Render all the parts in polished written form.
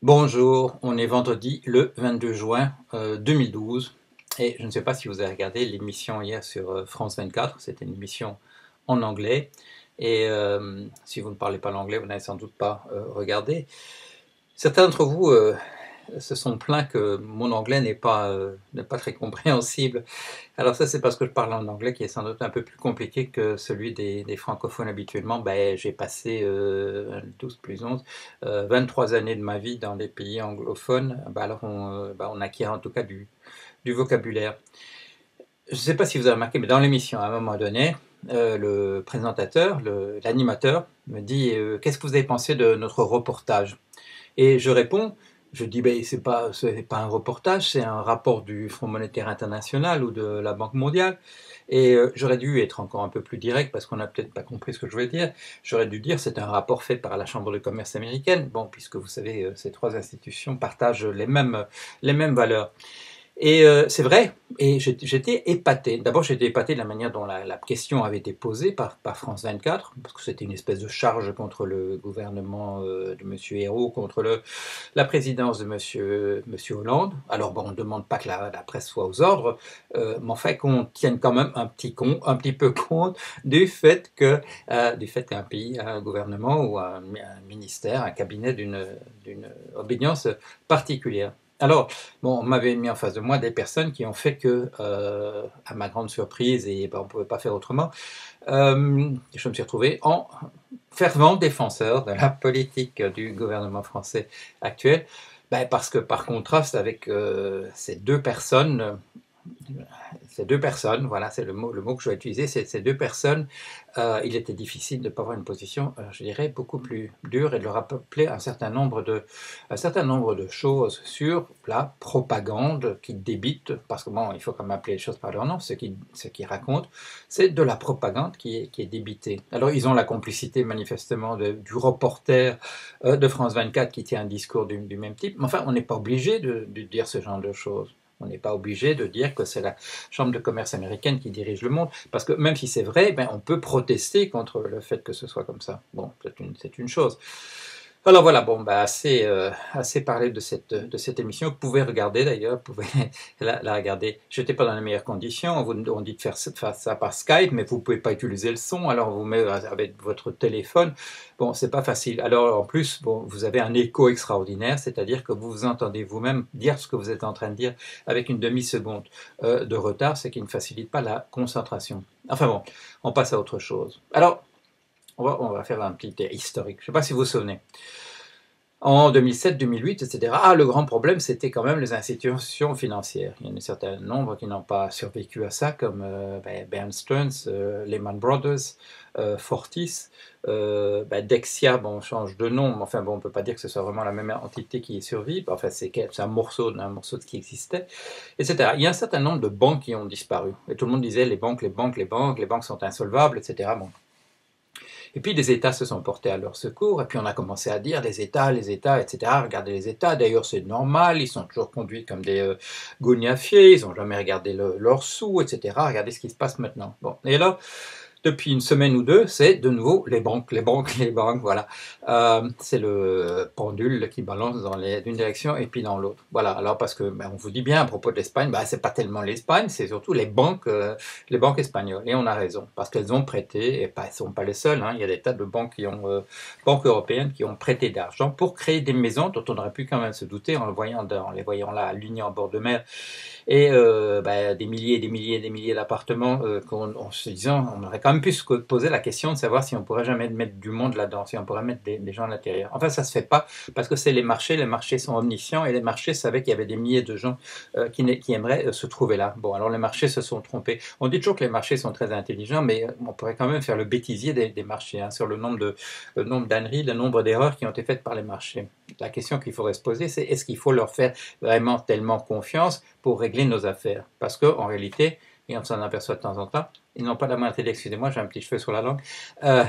Bonjour, on est vendredi le 22 juin 2012 et je ne sais pas si vous avez regardé l'émission hier sur France 24, c'était une émission en anglais et si vous ne parlez pas l'anglais, vous n'avez sans doute pas regardé. Certains d'entre vous se sont plaints que mon anglais n'est pas très compréhensible. Alors ça, c'est parce que je parle en anglais qui est sans doute un peu plus compliqué que celui des francophones habituellement. Ben, j'ai passé 12 plus 11, 23 années de ma vie dans les pays anglophones. Ben, alors on acquiert en tout cas du vocabulaire. Je ne sais pas si vous avez remarqué, mais dans l'émission, à un moment donné, le présentateur, l'animateur, me dit qu'est-ce que vous avez pensé de notre reportage? Et je réponds, je dis, ben, c'est pas un reportage, c'est un rapport du Fonds monétaire international ou de la Banque mondiale. Et j'aurais dû être encore un peu plus direct parce qu'on n'a peut-être pas compris ce que je voulais dire. J'aurais dû dire c'est un rapport fait par la Chambre de commerce américaine. Bon, puisque vous savez, ces trois institutions partagent les mêmes valeurs. Et c'est vrai, et j'étais épaté. D'abord, j'étais épaté de la manière dont la question avait été posée par France 24, parce que c'était une espèce de charge contre le gouvernement de M. Hérault, contre la présidence de monsieur Hollande. Alors bon, on ne demande pas que la presse soit aux ordres, mais enfin qu'on tienne quand même un petit peu compte du fait qu'un pays a un gouvernement ou un ministère, un cabinet d'une obédience particulière. Alors, bon, on m'avait mis en face de moi des personnes qui ont fait que, à ma grande surprise, et ben, on ne pouvait pas faire autrement, je me suis retrouvé en fervent défenseur de la politique du gouvernement français actuel, ben, parce que par contraste avec ces deux personnes, voilà, c'est le mot que je vais utiliser, c'est ces deux personnes, il était difficile de ne pas avoir une position, je dirais, beaucoup plus dure et de leur rappeler un certain nombre de choses sur la propagande qui débite, parce que bon, il faut quand même appeler les choses par leur nom, ce qu'ils racontent, c'est de la propagande qui est débitée. Alors ils ont la complicité manifestement du reporter de France 24 qui tient un discours du même type, mais enfin on n'est pas obligé de dire ce genre de choses. On n'est pas obligé de dire que c'est la Chambre de commerce américaine qui dirige le monde, parce que même si c'est vrai, ben, on peut protester contre le fait que ce soit comme ça. Bon, c'est une chose. Alors voilà, bon, bah assez parlé de cette émission. Vous pouvez regarder d'ailleurs, vous pouvez la regarder. Je n'étais pas dans les meilleures conditions. On dit de faire ça par Skype, mais vous ne pouvez pas utiliser le son. Alors vous mettez avec votre téléphone. Bon, c'est pas facile. Alors en plus, bon, vous avez un écho extraordinaire, c'est-à-dire que vous vous entendez vous-même dire ce que vous êtes en train de dire avec une demi-seconde de retard, ce qui ne facilite pas la concentration. Enfin bon, on passe à autre chose. Alors, on va faire un petit historique. Je ne sais pas si vous vous souvenez. En 2007, 2008, etc. Ah, le grand problème, c'était quand même les institutions financières. Il y en a un certain nombre qui n'ont pas survécu à ça, comme Bear Stearns, Lehman Brothers, Fortis, Dexia, bon, on change de nom, mais enfin, bon, on ne peut pas dire que ce soit vraiment la même entité qui y survit. Enfin, c'est un morceau de ce qui existait, etc. Il y a un certain nombre de banques qui ont disparu. Et tout le monde disait les banques sont insolvables, etc. Bon, et puis les États se sont portés à leur secours, et puis on a commencé à dire les États, etc. Regardez les États, d'ailleurs c'est normal, ils sont toujours conduits comme des gougnafiers, ils n'ont jamais regardé leurs sous, etc. Regardez ce qui se passe maintenant. Bon, et là, depuis une semaine ou deux, c'est de nouveau les banques, les banques, voilà. C'est le pendule qui balance d'une direction et puis dans l'autre. Voilà, alors parce que ben, on vous dit bien à propos de l'Espagne, ben, c'est pas tellement l'Espagne, c'est surtout les banques espagnoles. Et on a raison, parce qu'elles ont prêté, et pas, elles ne sont pas les seules, hein, il y a des tas de banques banques européennes qui ont prêté d'argent pour créer des maisons dont on aurait pu quand même se douter en les voyant là, alignées en bord de mer, et des milliers et des milliers et des milliers d'appartements en se disant, on aurait quand même pu se poser la question de savoir si on pourrait jamais mettre du monde là-dedans, si on pourrait mettre des gens à l'intérieur. Enfin, ça se fait pas parce que c'est les marchés sont omniscients et les marchés savaient qu'il y avait des milliers de gens qui aimeraient se trouver là. Bon, alors les marchés se sont trompés. On dit toujours que les marchés sont très intelligents, mais on pourrait quand même faire le bêtisier des marchés hein, sur le nombre d'âneries, le nombre d'erreurs qui ont été faites par les marchés. La question qu'il faudrait se poser, c'est est-ce qu'il faut leur faire vraiment tellement confiance pour régler nos affaires? Parce qu'en réalité, et on s'en aperçoit de temps en temps, ils n'ont pas la moindre idée, excusez-moi, j'ai un petit cheveu sur la langue,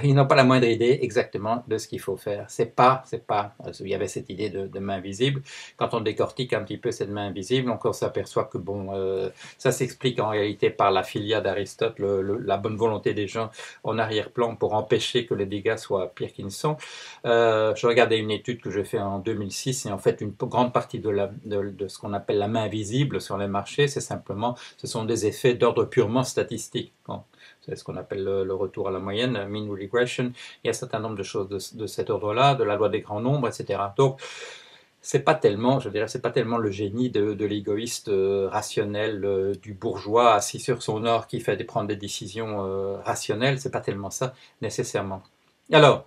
ils n'ont pas la moindre idée exactement de ce qu'il faut faire. Il y avait cette idée de main visible. Quand on décortique un petit peu cette main invisible, on s'aperçoit que bon, ça s'explique en réalité par la filia d'Aristote, la bonne volonté des gens en arrière-plan pour empêcher que les dégâts soient pires qu'ils ne sont. Je regardais une étude que j'ai faite en 2006 et en fait une grande partie de ce qu'on appelle la main visible sur les marchés, ce sont des effets d'ordre purement statistique. Bon, c'est ce qu'on appelle le retour à la moyenne, mean regression. Il y a un certain nombre de choses de cet ordre-là, de la loi des grands nombres, etc. Donc, c'est pas tellement, je dirais, c'est pas tellement le génie de l'égoïste rationnel du bourgeois assis sur son or qui fait prendre des décisions rationnelles. C'est pas tellement ça nécessairement. Alors,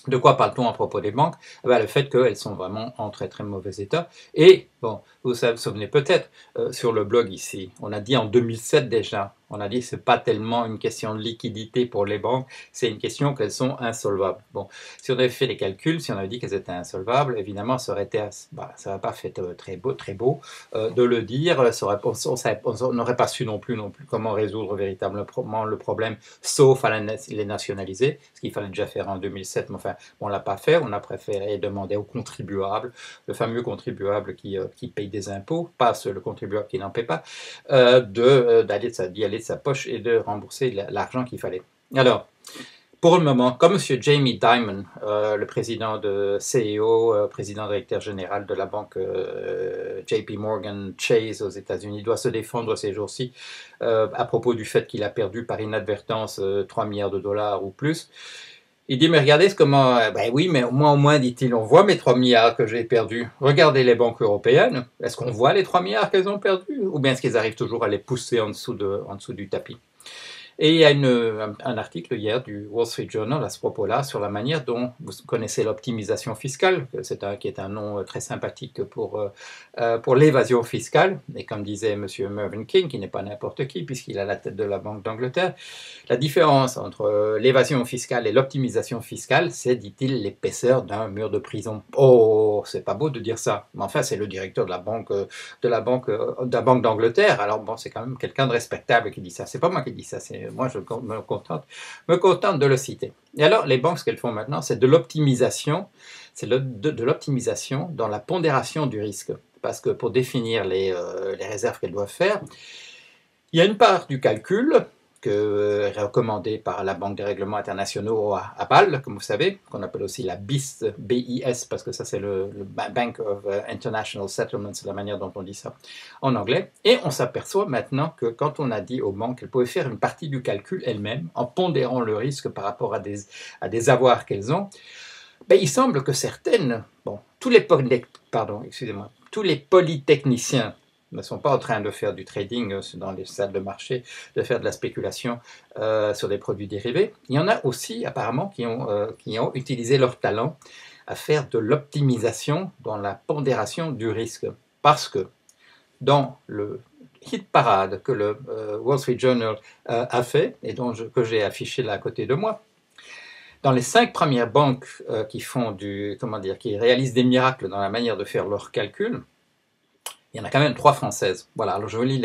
de quoi parle-t-on à propos des banques? Le fait qu'elles sont vraiment en très très mauvais état. Et, bon, vous vous souvenez peut-être, sur le blog ici, on a dit en 2007 déjà, on a dit que ce n'est pas tellement une question de liquidité pour les banques, c'est une question qu'elles sont insolvables. Bon, si on avait fait les calculs, si on avait dit qu'elles étaient insolvables, évidemment, ça aurait été, ça n'aurait pas fait très beau de le dire, on n'aurait pas su non plus comment résoudre véritablement le problème, sauf à les nationaliser, ce qu'il fallait déjà faire en 2007, mais enfin, on ne l'a pas fait, on a préféré demander aux contribuables, le fameux contribuable qui paye des impôts, pas le contribuable qui n'en paie pas, d'y aller de sa poche et de rembourser l'argent qu'il fallait. Alors, pour le moment, comme M. Jamie Dimon, le président de CEO, président directeur général de la banque JP Morgan Chase aux États-Unis, doit se défendre ces jours-ci à propos du fait qu'il a perdu par inadvertance 3 milliards de dollars ou plus. Il dit, mais regardez comment... Ben oui, mais moi au moins, dit-il, on voit mes 3 milliards que j'ai perdus. Regardez les banques européennes. Est-ce qu'on voit les 3 milliards qu'elles ont perdus? Ou bien est-ce qu'ils arrivent toujours à les pousser en dessous du tapis? Et il y a un article hier du Wall Street Journal à ce propos-là sur la manière dont vous connaissez l'optimisation fiscale, qui est un nom très sympathique pour l'évasion fiscale. Et comme disait M. Mervyn King, qui n'est pas n'importe qui puisqu'il a la tête de la Banque d'Angleterre, la différence entre l'évasion fiscale et l'optimisation fiscale, c'est, dit-il, l'épaisseur d'un mur de prison. Oh, c'est pas beau de dire ça, mais enfin c'est le directeur de la Banque d'Angleterre. Alors bon, c'est quand même quelqu'un de respectable qui dit ça. C'est pas moi qui dis ça, moi je me contente de le citer. Et alors les banques, ce qu'elles font maintenant, c'est de l'optimisation, de l'optimisation dans la pondération du risque. Parce que pour définir les réserves qu'elles doivent faire, il y a une part du calcul recommandée par la Banque des règlements internationaux à Bâle, comme vous savez, qu'on appelle aussi la BIS, BIS, parce que ça c'est le Bank of International Settlements, c'est la manière dont on dit ça en anglais. Et on s'aperçoit maintenant que quand on a dit aux banques qu'elles pouvaient faire une partie du calcul elles-mêmes, en pondérant le risque par rapport à des avoirs qu'elles ont, il semble que certaines, tous les polytechniciens ne sont pas en train de faire du trading dans les salles de marché, de faire de la spéculation sur des produits dérivés. Il y en a aussi apparemment qui ont utilisé leur talent à faire de l'optimisation dans la pondération du risque. Parce que dans le hit parade que le Wall Street Journal a fait, et que j'ai affiché là à côté de moi, dans les 5 premières banques qui réalisent des miracles dans la manière de faire leurs calculs, il y en a quand même 3 françaises. Voilà, alors je vous lis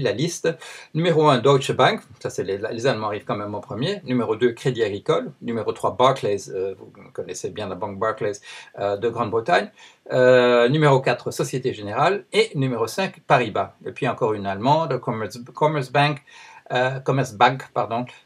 la liste. Numéro 1, Deutsche Bank, ça c'est les Allemands arrivent quand même en premier. Numéro 2, Crédit Agricole. Numéro 3, Barclays, vous connaissez bien la banque Barclays de Grande-Bretagne. Numéro 4, Société Générale. Et numéro 5, Paribas. Et puis encore une allemande, Commerzbank,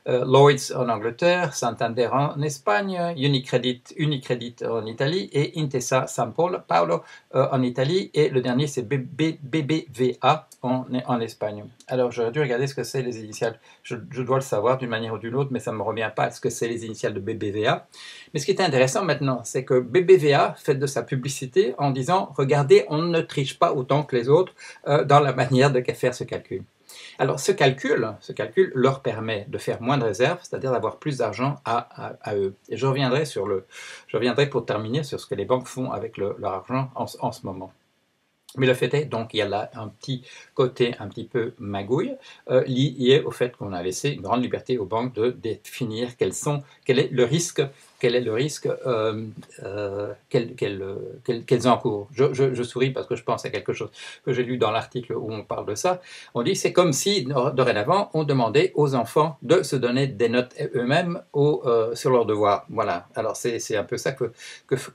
Lloyds en Angleterre, Santander en Espagne, Unicredit en Italie et Intesa San Paolo en Italie. Et le dernier, c'est BBVA en Espagne. Alors, j'aurais dû regarder ce que c'est les initiales. Je dois le savoir d'une manière ou d'une autre, mais ça ne me revient pas à ce que c'est les initiales de BBVA. Mais ce qui est intéressant maintenant, c'est que BBVA fait de sa publicité en disant « Regardez, on ne triche pas autant que les autres dans la manière de faire ce calcul ». Alors, ce calcul leur permet de faire moins de réserves, c'est-à-dire d'avoir plus d'argent à eux. Et je reviendrai pour terminer sur ce que les banques font avec leur argent en ce moment. Mais le fait est, donc, il y a là un petit côté un petit peu magouille, lié au fait qu'on a laissé une grande liberté aux banques de définir quel est le risque, qu'elles encourent. Je souris parce que je pense à quelque chose que j'ai lu dans l'article où on parle de ça. On dit c'est comme si, dorénavant, on demandait aux enfants de se donner des notes eux-mêmes sur leurs devoirs. Voilà. Alors, c'est un peu ça que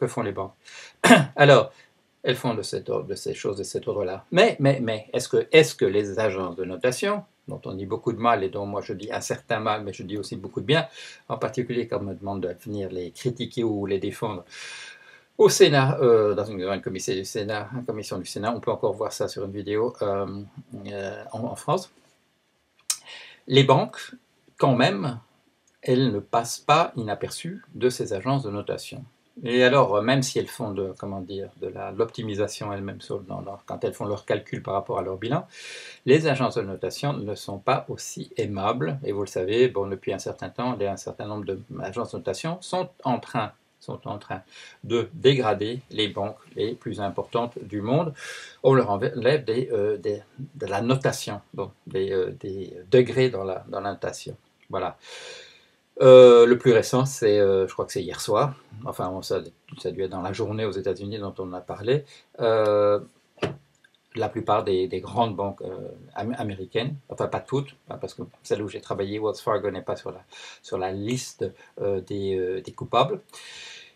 font les banques. Alors, elles font de ces choses de cet ordre-là. Mais est-ce que les agences de notation, dont on dit beaucoup de mal et dont moi je dis un certain mal, mais je dis aussi beaucoup de bien, en particulier quand on me demande de venir les critiquer ou les défendre au Sénat, dans une commission du Sénat, on peut encore voir ça sur une vidéo en France, les banques, quand même, elles ne passent pas inaperçues de ces agences de notation. Et alors, même si elles font de l'optimisation elles-mêmes quand elles font leurs calculs par rapport à leur bilan, les agences de notation ne sont pas aussi aimables. Et vous le savez, bon, depuis un certain temps, un certain nombre d'agences de notation sont en train de dégrader les banques les plus importantes du monde. On leur enlève de la notation, bon, des degrés dans la notation. Voilà. Le plus récent, je crois que c'est hier soir, enfin ça a dû être dans la journée aux États-Unis dont on a parlé, la plupart des grandes banques américaines, enfin pas toutes, parce que celle où j'ai travaillé, Wells Fargo, n'est pas sur la liste des coupables.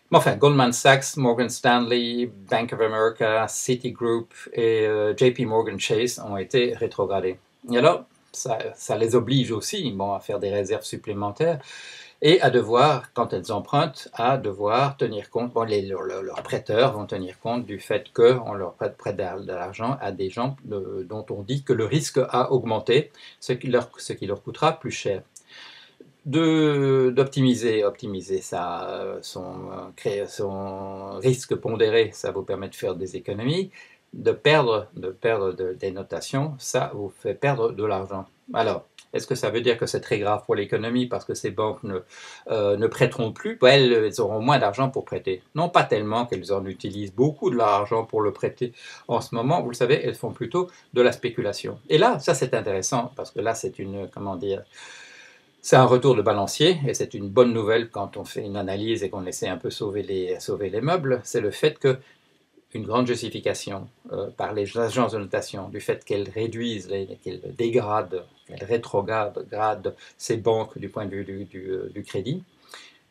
Mais enfin, Goldman Sachs, Morgan Stanley, Bank of America, Citigroup et JP Morgan Chase ont été rétrogradés. Et alors, ça les oblige aussi, bon, à faire des réserves supplémentaires et à devoir, quand elles empruntent, à devoir tenir compte, bon, leurs prêteurs vont tenir compte du fait qu'on leur prête de l'argent à des gens dont on dit que le risque a augmenté, ce qui leur coûtera plus cher. D'optimiser son risque pondéré, ça vous permet de faire des économies. De perdre des notations, ça vous fait perdre de l'argent. Alors, est-ce que ça veut dire que c'est très grave pour l'économie parce que ces banques ne prêteront plus? Elles auront moins d'argent pour prêter. Non, pas tellement qu'elles en utilisent beaucoup de leur argent pour le prêter en ce moment. Vous le savez, elles font plutôt de la spéculation. Et là, ça c'est intéressant parce que là c'est c'est un retour de balancier et c'est une bonne nouvelle quand on fait une analyse et qu'on essaie un peu sauver les meubles. C'est le fait que une grande justification par les agences de notation du fait qu'elles réduisent, qu'elles dégradent, qu'elles rétrogradent ces banques du point de vue du crédit,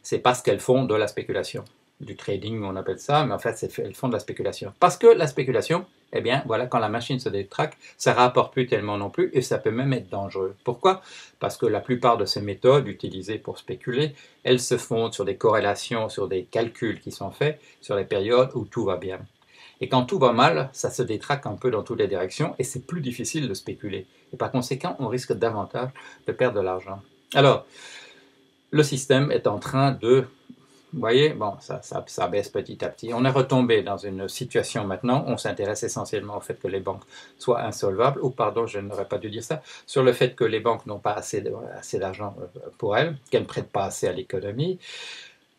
c'est parce qu'elles font de la spéculation. Du trading, on appelle ça, mais en fait, elles font de la spéculation. Parce que la spéculation, eh bien, voilà, quand la machine se détraque, ça ne rapporte plus tellement non plus, et ça peut même être dangereux. Pourquoi? Parce que la plupart de ces méthodes utilisées pour spéculer, elles se fondent sur des corrélations, sur des calculs qui sont faits sur les périodes où tout va bien. Et quand tout va mal, ça se détraque un peu dans toutes les directions, et c'est plus difficile de spéculer. Et par conséquent, on risque davantage de perdre de l'argent. Alors, le système est en train de... Vous voyez, bon, ça baisse petit à petit. On est retombé dans une situation maintenant, on s'intéresse essentiellement au fait que les banques soient insolvables, ou pardon, je n'aurais pas dû dire ça, sur le fait que les banques n'ont pas assez d'argent pour elles, qu'elles ne prêtent pas assez à l'économie,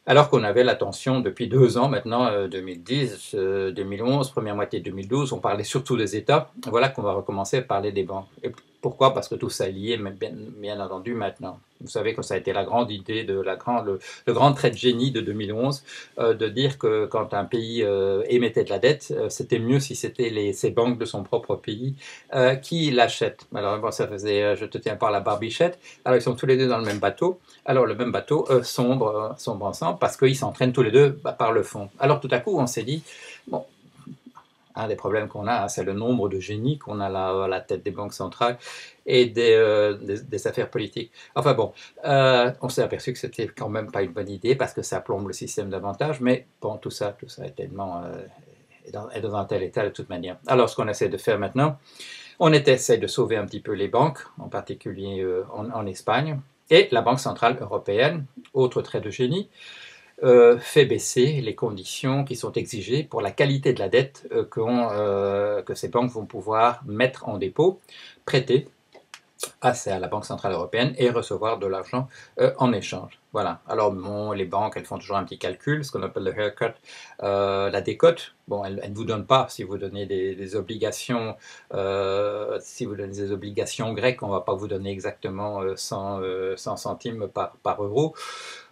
alors qu'on avait l'attention depuis 2 ans maintenant, 2010, 2011, première moitié de 2012, on parlait surtout des États. Voilà qu'on va recommencer à parler des banques. Et pourquoi? Parce que tout ça est lié, bien entendu, maintenant. Vous savez que ça a été la grande idée, le grand trait de génie de 2011, de dire que quand un pays émettait de la dette, c'était mieux si c'était ces banques de son propre pays qui l'achètent. Alors bon, ça faisait, je te tiens par la barbichette. Alors ils sont tous les deux dans le même bateau. Alors le même bateau sombre ensemble parce qu'ils s'entraînent tous les deux par le fond. Alors tout à coup, on s'est dit, bon, un des problèmes qu'on a, c'est le nombre de génies qu'on a à la tête des banques centrales et des affaires politiques. Enfin bon, on s'est aperçu que c'était quand même pas une bonne idée parce que ça plombe le système davantage, mais bon, tout ça est tellement... est dans un tel état de toute manière. Alors ce qu'on essaie de faire maintenant, on essaie de sauver un petit peu les banques, en particulier en Espagne, et la Banque Centrale Européenne, autre trait de génie, fait baisser les conditions qui sont exigées pour la qualité de la dette que ces banques vont pouvoir mettre en dépôt, prêter à la Banque Centrale Européenne et recevoir de l'argent en échange. Voilà. Alors, bon, les banques, elles font toujours un petit calcul, ce qu'on appelle le haircut, la décote. Bon, elles ne vous donnent pas, si vous donnez des obligations, si vous donnez des obligations grecques, on ne va pas vous donner exactement 100 centimes par euro.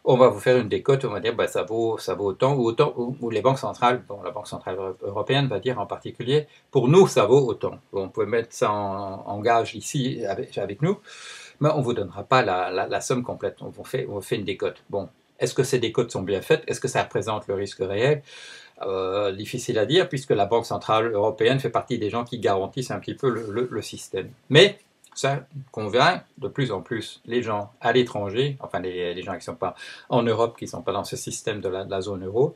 On va vous faire une décote, on va dire, bah, ça vaut autant, ou les banques centrales, bon, la Banque centrale européenne va dire en particulier, pour nous, ça vaut autant. Bon, on peut mettre ça en gage ici avec nous, mais on ne vous donnera pas la somme complète. On vous fait une décote. Bon, est-ce que ces décotes sont bien faites? Est-ce que ça représente le risque réel? Difficile à dire, puisque la Banque centrale européenne fait partie des gens qui garantissent un petit peu le système. Mais ça convainc de plus en plus les gens à l'étranger, enfin les gens qui ne sont pas en Europe, qui ne sont pas dans ce système de la zone euro,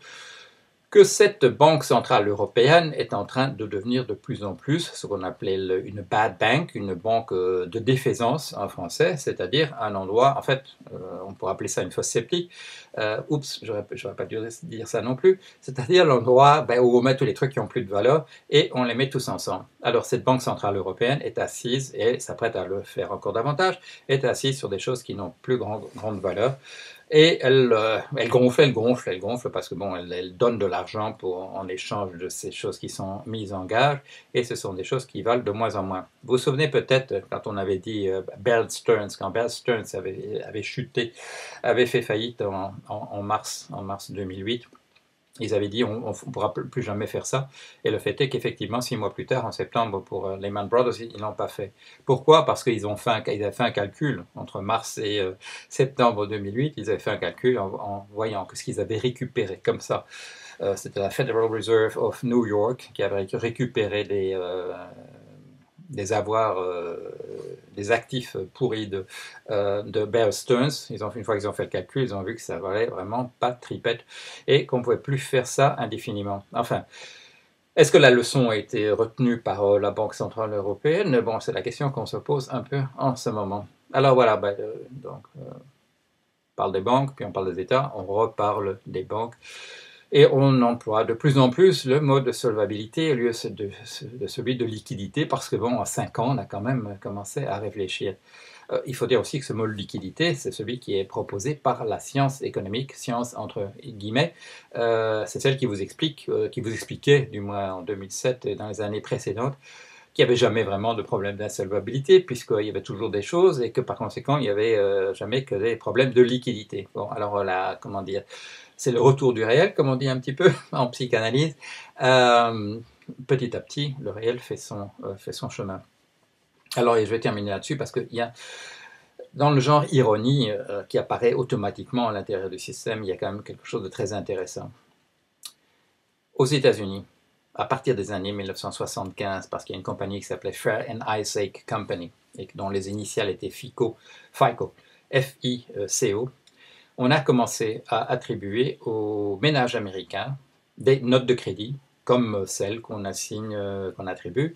que cette Banque centrale européenne est en train de devenir de plus en plus ce qu'on appelait une bad bank, une banque de défaisance en français, c'est-à-dire un endroit, en fait, on pourrait appeler ça une fosse septique, oups, j'aurais pas dû dire ça non plus, c'est-à-dire l'endroit où on met tous les trucs qui ont plus de valeur et on les met tous ensemble. Alors cette Banque centrale européenne est assise, et s'apprête à le faire encore davantage, est assise sur des choses qui n'ont plus grande valeur. Et elle gonfle parce que bon, elle donne de l'argent en échange de ces choses qui sont mises en gage, et ce sont des choses qui valent de moins en moins. Vous vous souvenez peut-être quand on avait dit Bear Stearns, quand Bear Stearns avait chuté, avait fait faillite en mars 2008. Ils avaient dit on ne pourra plus jamais faire ça. Et le fait est qu'effectivement, 6 mois plus tard, en septembre, pour Lehman Brothers, ils ne l'ont pas fait. Pourquoi? Parce qu'ils avaient fait un calcul entre mars et septembre 2008. Ils avaient fait un calcul en voyant que ce qu'ils avaient récupéré comme ça. C'était la Federal Reserve of New York qui avait récupéré des avoirs, des actifs pourris de Bear Stearns. Une fois qu'ils ont fait le calcul, ils ont vu que ça valait vraiment pas tripette et qu'on ne pouvait plus faire ça indéfiniment. Enfin, est-ce que la leçon a été retenue par la Banque centrale européenne? Bon, c'est la question qu'on se pose un peu en ce moment. Alors voilà, donc, on parle des banques, puis on parle des États, on reparle des banques. Et on emploie de plus en plus le mot de solvabilité au lieu de celui de liquidité, parce que bon, en 5 ans, on a quand même commencé à réfléchir. Il faut dire aussi que ce mot de liquidité, c'est celui qui est proposé par la science économique, science entre guillemets. C'est celle qui vous expliquait, du moins en 2007 et dans les années précédentes, qu'il n'y avait jamais vraiment de problème d'insolvabilité, puisqu'il y avait toujours des choses, et que par conséquent, il n'y avait jamais que des problèmes de liquidité. Bon, alors là, comment dire, c'est le retour du réel, comme on dit un petit peu en psychanalyse. Petit à petit, le réel fait son chemin. Alors, et je vais terminer là-dessus, parce qu'il y a, dans le genre ironie qui apparaît automatiquement à l'intérieur du système, il y a quand même quelque chose de très intéressant. Aux États-Unis, à partir des années 1975, parce qu'il y a une compagnie qui s'appelait Fair and Isaac Company, et dont les initiales étaient FICO, F-I-C-O, on a commencé à attribuer aux ménages américains des notes de crédit, comme celles qu'on attribue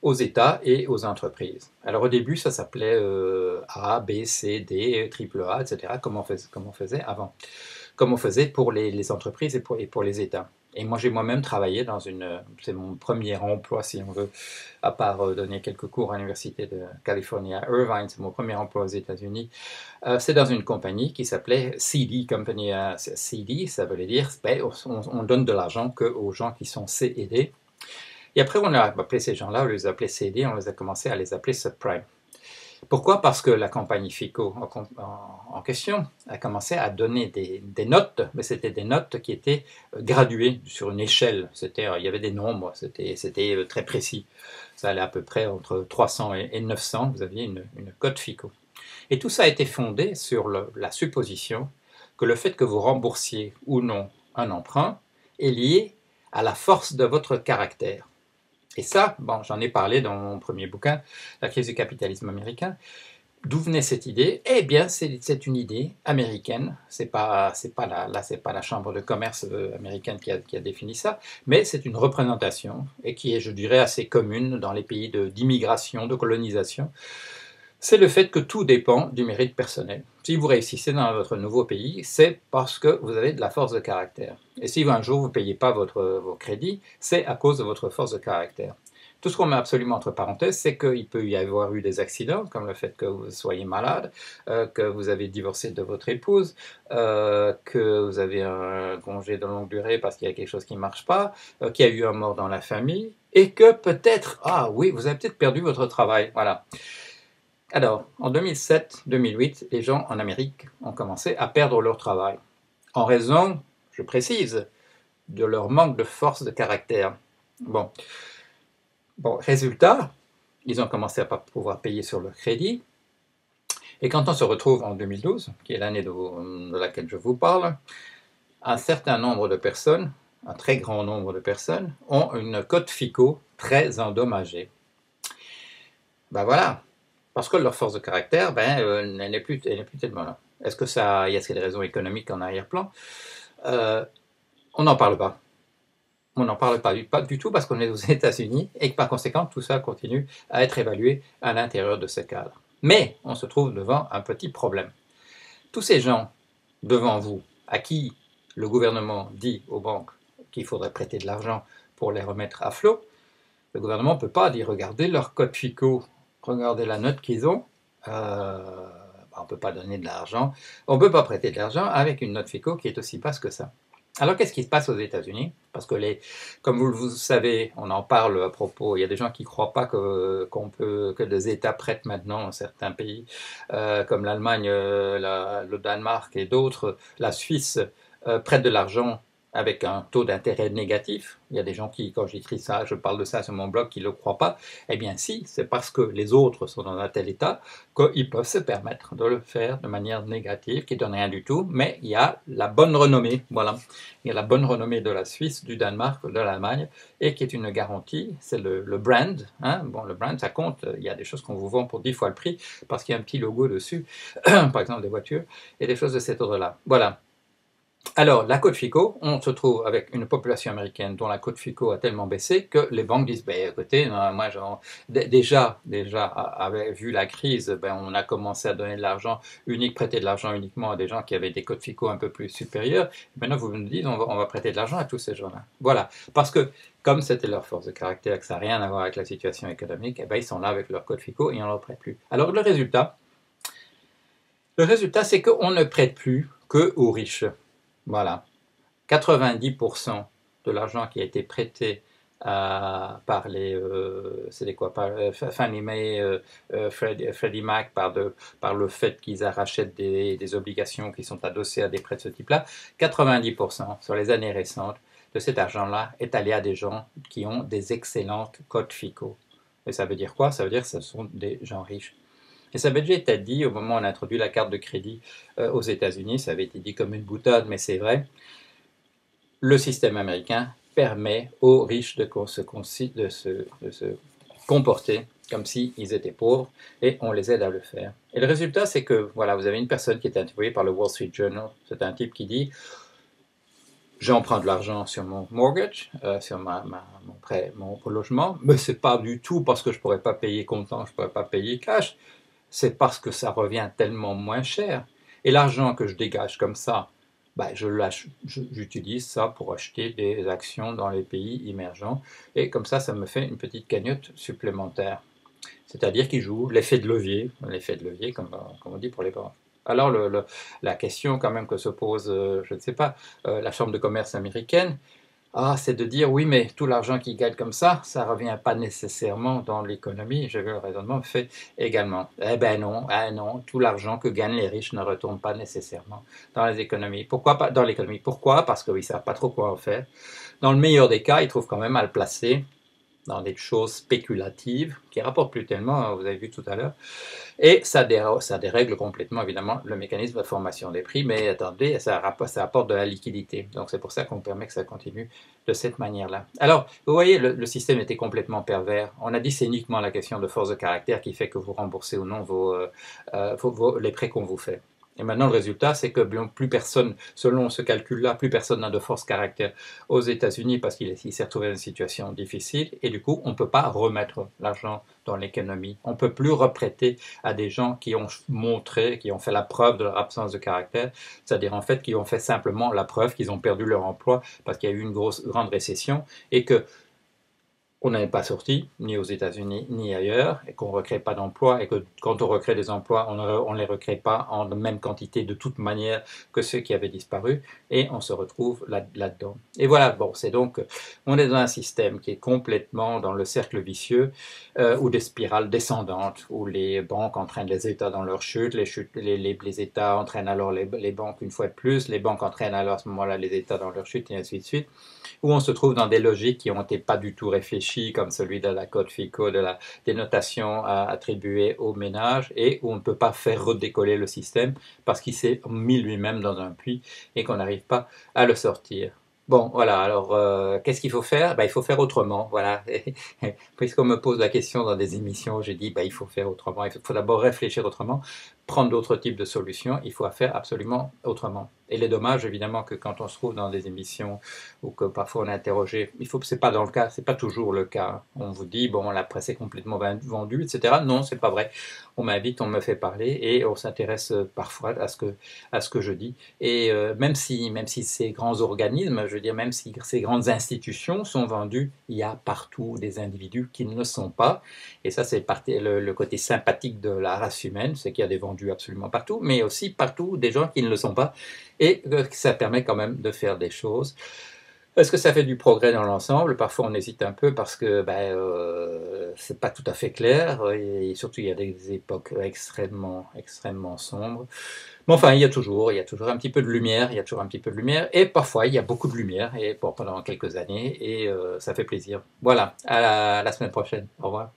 aux États et aux entreprises. Alors au début, ça s'appelait A, B, C, D, AAA, etc., comme on faisait avant, comme on faisait pour les entreprises et pour les États. Et moi, j'ai moi-même travaillé c'est mon premier emploi, si on veut, à part donner quelques cours à l'Université de Californie à Irvine, c'est mon premier emploi aux États-Unis. C'est dans une compagnie qui s'appelait CD Company. CD, ça veut dire, on donne de l'argent aux gens qui sont C et D. Et après, on a appelé ces gens-là, on les a appelés CD, on les a commencé à les appeler subprime. Pourquoi? Parce que la compagnie FICO en question a commencé à donner des notes, mais c'était des notes qui étaient graduées sur une échelle. Il y avait des nombres, c'était très précis. Ça allait à peu près entre 300 et 900, vous aviez une cote FICO. Et tout ça a été fondé sur la supposition que le fait que vous remboursiez ou non un emprunt est lié à la force de votre caractère. Et ça, bon, j'en ai parlé dans mon premier bouquin, La crise du capitalisme américain. D'où venait cette idée? Eh bien, c'est une idée américaine. C'est pas la chambre de commerce américaine qui a défini ça, mais c'est une représentation et qui est, je dirais, assez commune dans les pays d'immigration, de colonisation. C'est le fait que tout dépend du mérite personnel. si vous réussissez dans votre nouveau pays, c'est parce que vous avez de la force de caractère. Et si un jour vous ne payez pas vos crédits, c'est à cause de votre force de caractère. Tout ce qu'on met absolument entre parenthèses, c'est qu'il peut y avoir eu des accidents, comme le fait que vous soyez malade, que vous avez divorcé de votre épouse, que vous avez un congé de longue durée parce qu'il y a quelque chose qui ne marche pas, qu'il y a eu un mort dans la famille, et que peut-être, ah oui, vous avez peut-être perdu votre travail. Voilà. Alors, en 2007-2008, les gens en Amérique ont commencé à perdre leur travail, en raison, je précise, de leur manque de force de caractère. Bon, résultat, ils ont commencé à ne pas pouvoir payer sur leur crédit. Et quand on se retrouve en 2012, qui est l'année de laquelle je vous parle, un certain nombre de personnes, un très grand nombre de personnes, ont une cote FICO très endommagée. Ben voilà, parce que leur force de caractère, elle n'est plus tellement là. Est-ce que il y a des raisons économiques en arrière-plan? On n'en parle pas. On n'en parle pas du tout parce qu'on est aux États-Unis et que par conséquent, tout ça continue à être évalué à l'intérieur de ce cadre. Mais on se trouve devant un petit problème. Tous ces gens devant vous, à qui le gouvernement dit aux banques qu'il faudrait prêter de l'argent pour les remettre à flot, le gouvernement ne peut pas dire regardez leur code FICO, regardez la note qu'ils ont, on ne peut pas donner de l'argent, on ne peut pas prêter de l'argent avec une note FICO qui est aussi basse que ça. Alors, qu'est-ce qui se passe aux États-Unis? Parce que, comme vous le savez, on en parle à propos, il y a des gens qui ne croient pas que les États prêtent maintenant dans certains pays, comme l'Allemagne, le Danemark et d'autres, la Suisse, prêtent de l'argent avec un taux d'intérêt négatif. Il y a des gens qui, quand j'écris ça, je parle de ça sur mon blog, qui ne le croient pas. Eh bien si, c'est parce que les autres sont dans un tel état qu'ils peuvent se permettre de le faire de manière négative, qui ne donne rien du tout, mais il y a la bonne renommée, voilà. Il y a la bonne renommée de la Suisse, du Danemark, de l'Allemagne, et qui est une garantie, c'est le brand. Hein. Bon, le brand, ça compte, il y a des choses qu'on vous vend pour 10 fois le prix, parce qu'il y a un petit logo dessus, par exemple des voitures, et des choses de cet ordre-là. Voilà. Alors, la cote FICO, on se trouve avec une population américaine dont la cote FICO a tellement baissé que les banques disent, écoutez, moi, déjà, avait vu la crise, on a commencé à donner de l'argent prêter de l'argent uniquement à des gens qui avaient des cotes FICO un peu plus supérieures. Maintenant, vous nous dites, on va prêter de l'argent à tous ces gens-là. Voilà, parce que comme c'était leur force de caractère, que ça n'a rien à voir avec la situation économique, ils sont là avec leur cote FICO et on ne leur prête plus. Alors, le résultat, c'est qu'on ne prête plus que aux riches. Voilà. 90% de l'argent qui a été prêté par Fannie Mae, Freddie Mac, par le fait qu'ils rachètent des obligations qui sont adossées à des prêts de ce type-là, 90% sur les années récentes de cet argent-là est allé à des gens qui ont des excellentes cotes FICO. Et ça veut dire quoi? Ça veut dire que ce sont des gens riches. Et ça avait déjà été dit au moment où on a introduit la carte de crédit aux États-Unis, ça avait été dit comme une boutade, mais c'est vrai. Le système américain permet aux riches de se comporter comme s'ils étaient pauvres et on les aide à le faire. Et le résultat, c'est que voilà, vous avez une personne qui est interviewée par le Wall Street Journal. C'est un type qui dit j'emprunte de l'argent sur mon mortgage, sur mon prêt, mon logement, mais ce n'est pas du tout parce que je ne pourrais pas payer comptant, je ne pourrais pas payer cash. C'est parce que ça revient tellement moins cher. Et l'argent que je dégage comme ça, j'utilise ça pour acheter des actions dans les pays émergents. Et comme ça me fait une petite cagnotte supplémentaire. C'est-à-dire qu'il joue l'effet de levier comme on dit pour les banques. Alors la question quand même que se pose, je ne sais pas, la Chambre de commerce américaine, c'est de dire, oui, mais tout l'argent qu'ils gagnent comme ça ne revient pas nécessairement dans l'économie. J'ai vu le raisonnement fait également. Non, tout l'argent que gagnent les riches ne retourne pas nécessairement dans les économies. Pourquoi pas dans l'économie? Pourquoi? Parce qu'ils ne savent pas trop quoi en faire. Dans le meilleur des cas, ils trouvent quand même à le placer dans des choses spéculatives qui rapportent plus tellement, vous avez vu tout à l'heure. Et ça dérègle complètement, évidemment, le mécanisme de formation des prix, mais attendez, ça apporte de la liquidité. Donc c'est pour ça qu'on permet que ça continue de cette manière-là. Alors, vous voyez, le système était complètement pervers. On a dit c'est uniquement la question de force de caractère qui fait que vous remboursez ou non les prêts qu'on vous fait. Et maintenant, le résultat, c'est que bien, plus personne, selon ce calcul-là, plus personne n'a de force caractère aux États-Unis parce qu'il s'est retrouvé dans une situation difficile. Et du coup, on ne peut pas remettre l'argent dans l'économie. On ne peut plus reprêter à des gens qui ont montré, qui ont fait la preuve de leur absence de caractère, c'est-à-dire en fait qui ont fait simplement la preuve qu'ils ont perdu leur emploi parce qu'il y a eu une grande récession et que on n'en est pas sorti, ni aux États-Unis, ni ailleurs, et qu'on ne recrée pas d'emplois, et que quand on recrée des emplois, on ne les recrée pas en même quantité de toute manière que ceux qui avaient disparu, et on se retrouve là-dedans. Et voilà, bon, c'est donc, on est dans un système qui est complètement dans le cercle vicieux, ou des spirales descendantes, où les banques entraînent les États dans leur chute, les États entraînent alors les banques une fois de plus, les banques entraînent alors à ce moment-là les États dans leur chute, et ainsi de suite, où on se trouve dans des logiques qui ont été pas du tout réfléchies, comme celui de la cote FICO, des notations attribuées aux ménages, et où on ne peut pas faire redécoller le système parce qu'il s'est mis lui-même dans un puits et qu'on n'arrive pas à le sortir. Bon, voilà, alors qu'est-ce qu'il faut faire? Il faut faire autrement, voilà. Puisqu'on me pose la question dans des émissions, j'ai dit il faut faire autrement, il faut d'abord réfléchir autrement, prendre d'autres types de solutions, il faut faire absolument autrement. Et les dommages, évidemment, que quand on se trouve dans des émissions ou que parfois on est interrogé, c'est pas dans le cas, c'est pas toujours le cas. On vous dit, bon, la presse est complètement vendue, etc. Non, c'est pas vrai. On m'invite, on me fait parler et on s'intéresse parfois à ce que je dis. Et même si ces grands organismes, je veux dire, même si ces grandes institutions sont vendues, il y a partout des individus qui ne le sont pas. Et ça, c'est le côté sympathique de la race humaine, c'est qu'il y a des vendus absolument partout, mais aussi partout des gens qui ne le sont pas. Et ça permet quand même de faire des choses. Est-ce que ça fait du progrès dans l'ensemble? Parfois on hésite un peu parce que c'est pas tout à fait clair et surtout il y a des époques extrêmement sombres. Mais enfin il y a toujours un petit peu de lumière, il y a toujours un petit peu de lumière et parfois il y a beaucoup de lumière et pendant quelques années et ça fait plaisir. Voilà, à la semaine prochaine. Au revoir.